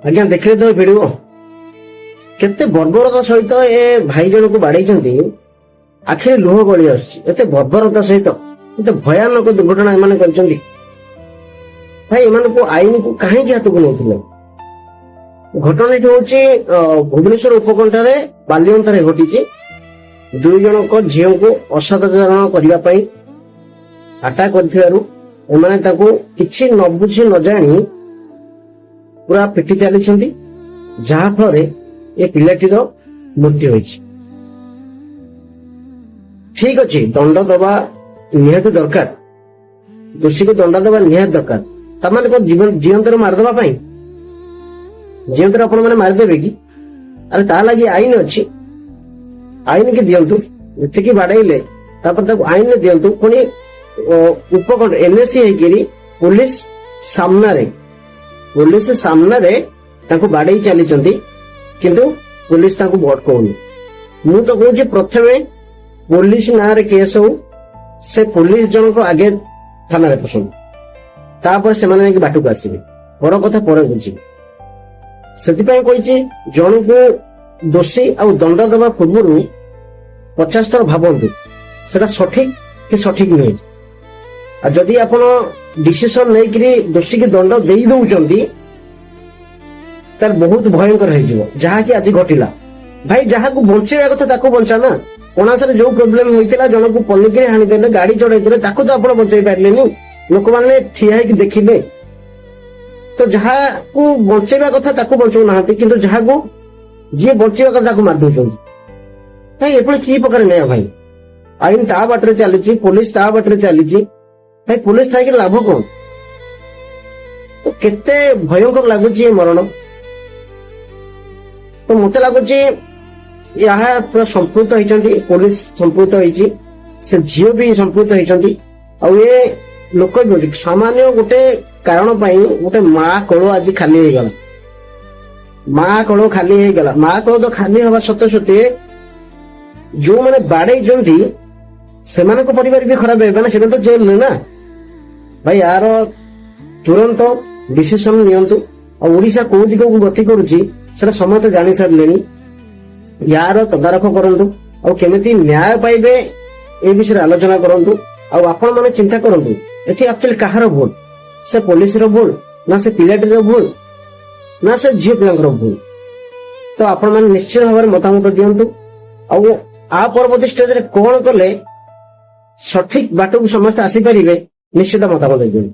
ଆଜ୍ଞା ଦେଖିଲେ ତ ଭିଡିଓ କେତେ ବର୍ବରତା ସହିତ ଏ ଭାଇ ଜଣକୁ ବାଡେଇଛନ୍ତି, ଆଖିରେ ଲୁହ ଗଳି ଆସୁଛି। ଏତେ ବର୍ବରତା ସହିତ ଏତେ ଭୟାନକ ଦୁର୍ଘଟଣା ଏମାନେ କରିଛନ୍ତି। ଭାଇ ଏମାନଙ୍କୁ ଆଇନକୁ କାହିଁକି ହାତକୁ ନେଉଥିଲେ? ଘଟଣାଟି ହଉଛି ଭୁବନେଶ୍ୱର ଉପକଣ୍ଠରେ ବାଲିଅନ୍ତାରେ ଘଟିଛି। 2 ଜଣଙ୍କ ଝିଅଙ୍କୁ ଅସଦାଚରଣ କରିବା ପାଇଁ ଆଟାକ୍ କରିଥିବାରୁ ଏମାନେ ତାକୁ କିଛି ନ ବୁଝି ନ ଜାଣି ପୁରା ପିଟି ଚାଲିଛନ୍ତି, ଯାହା ଫଳରେ ଏ ପିଲାଟିର ମୃତ୍ୟୁ ହୋଇଛି। ଠିକ ଅଛି, ଦଣ୍ଡ ଦେବା ନିହାତି ଦରକାର, ଦୋଷୀକୁ ଦଣ୍ଡ ଦେବା ନିହାତି ଦରକାର। ତାମାନେ କଣ ଜୀବନରେ ମାରିଦେବା ପାଇଁ? ଜୀବନରେ ଆପଣ ମାନେ ମାରିଦେବେ କି? ଆରେ ତା ଲାଗି ଆଇନ ଅଛି, ଆଇନ କି ଦିଅନ୍ତୁ। ଏତିକି ବାଡେଇଲେ ତାପରେ ତାକୁ ଆଇନରେ ଦିଅନ୍ତୁ। ପୁଣି ଉପକଣ୍ଠ ଏନ୍ଏସି ହେଇକିରି ପୋଲିସ ସାମ୍ନାରେ ତାଙ୍କୁ ବାଡେଇ ଚାଲିଛନ୍ତି, କିନ୍ତୁ ପୋଲିସ ତାଙ୍କୁ ଭୋଟ କହୁନି। ମୁଁ ତ କହୁଛି ପ୍ରଥମେ ପୋଲିସ ନାଁରେ କେସ୍ ହଉ, ସେ ପୋଲିସ ଜଣକ ଆଗେ ଥାନାରେ ପଶନ୍ତୁ, ତାପରେ ସେମାନେ ଯାଇକି ବାଟକୁ ଆସିବେ, ବଡ କଥା ପରେ ବୁଝିବେ। ସେଥିପାଇଁ କହିଛି ଜଣକୁ ଦୋଷୀ ଆଉ ଦଣ୍ଡ ଦେବା ପୂର୍ବରୁ 50 ଥର ଭାବନ୍ତୁ ସେଟା ସଠିକ କି ସଠିକ ନୁହେଁ। ଆଉ ଯଦି ଆପଣ ଡିସିସନ ନେଇକିରି ଦୋଷୀକି ଦଣ୍ଡ ଦେଇ ଦଉଛନ୍ତି ତାର ବହୁତ ଭୟଙ୍କର ହେଇଯିବ, ଯାହାକି ଆଜି ଘଟିଲା। ଭାଇ ଯାହାକୁ ବଞ୍ଚେଇବା କଥା ତାକୁ ବଞ୍ଚା ନା। କଣାସରେ ଯୋଉ ପ୍ରୋବ୍ଲେମ ହୋଇଥିଲା, ଜଣକୁ ପନିକିରେ ହାଣିଦେଲେ, ଗାଡି ଚଢେଇଦେଲେ, ତାକୁ ତ ଆପଣ ବଞ୍ଚେଇ ପାରିଲେନି। ଲୋକମାନେ ଠିଆ ହେଇକି ଦେଖିଲେ। ତ ଯାହାକୁ ବଞ୍ଚେଇବା କଥା ତାକୁ ବଞ୍ଚଉନାହାନ୍ତି, କିନ୍ତୁ ଯାହାକୁ ଯିଏ ବଞ୍ଚେଇବା କଥା ତାକୁ ମାରି ଦଉଛନ୍ତି। ଭାଇ ଏପରି କି ପ୍ରକାର ନ୍ୟାୟ? ଭାଇ ଆଇନ ତା ବାଟରେ ଚାଲିଛି, ପୋଲିସ ତା ବାଟରେ ଚାଲିଛି। ଭାଇ ପୋଲିସ ଥାଇକି ଲାଭ କଣ? ତ କେତେ ଭୟଙ୍କର ଲାଗୁଛି ଏ ମରଣ। ତ ମତେ ଲାଗୁଛି ଏହା ପୁରା ସମ୍ପୃକ୍ତ ହେଇଛନ୍ତି, ପୋଲିସ ସମ୍ପୃକ୍ତ ହେଇଛି, ସେ ଝିଅ ବି ସମ୍ପୃକ୍ତ ହେଇଛନ୍ତି। ଆଉ ଏ ଲୋକ ସାମାନ୍ୟ ଗୋଟେ କାରଣ ପାଇଁ ଗୋଟେ ମା କୋଳ ଆଜି ଖାଲି ହେଇଗଲା। ମା କୋଳ ଖାଲି ହେଇଗଲା। ମା କୋଳ ତ ଖାଲି ହବା ସତ୍ତ୍ୱେ ସତ୍ତ୍ୱେ ଯୋଉମାନେ ବାଡେଇଛନ୍ତି ସେମାନଙ୍କ ପରିବାର ବି ଖରାପ ହେବେ ନା, ସେମାନେ ତ ଜେଲରେ ନା। ଭାଇ ୟାର ତୁରନ୍ତ ଡିସିସନ ନିଅନ୍ତୁ। ଆଉ ଓଡିଶା କୋଉ ଦିଗକୁ ଗତି କରୁଛି ସେଟା ସମସ୍ତେ ଜାଣି ସାରିଲେଣି। ୟାର ତଦାରଖ କରନ୍ତୁ, ଆଉ କେମିତି ନ୍ୟାୟ ପାଇବେ ଏ ବିଷୟରେ ଆଲୋଚନା କରନ୍ତୁ। ଆଉ ଆପଣ ମାନେ ଚିନ୍ତା କରନ୍ତୁ, ଏଠି ଆକ୍ଚୁଆଲି କାହାର ଭୁଲ? ସେ ପୋଲିସର ଭୁଲ, ନା ସେ ପିଲାଟିର ଭୁଲ, ନା ସେ ଝିଅ ପିଲାଙ୍କର ଭୁଲ? ତ ଆପଣ ମାନେ ନିଶ୍ଚିତ ଭାବରେ ମତାମତ ଦିଅନ୍ତୁ। ଆଉ ଆ ପରବର୍ତ୍ତୀ ଷ୍ଟେଜରେ କଣ କଲେ ସଠିକ ବାଟକୁ ସମସ୍ତେ ଆସିପାରିବେ, ନିଶ୍ଚିତ ମତାମତ ଦିଅନ୍ତୁ।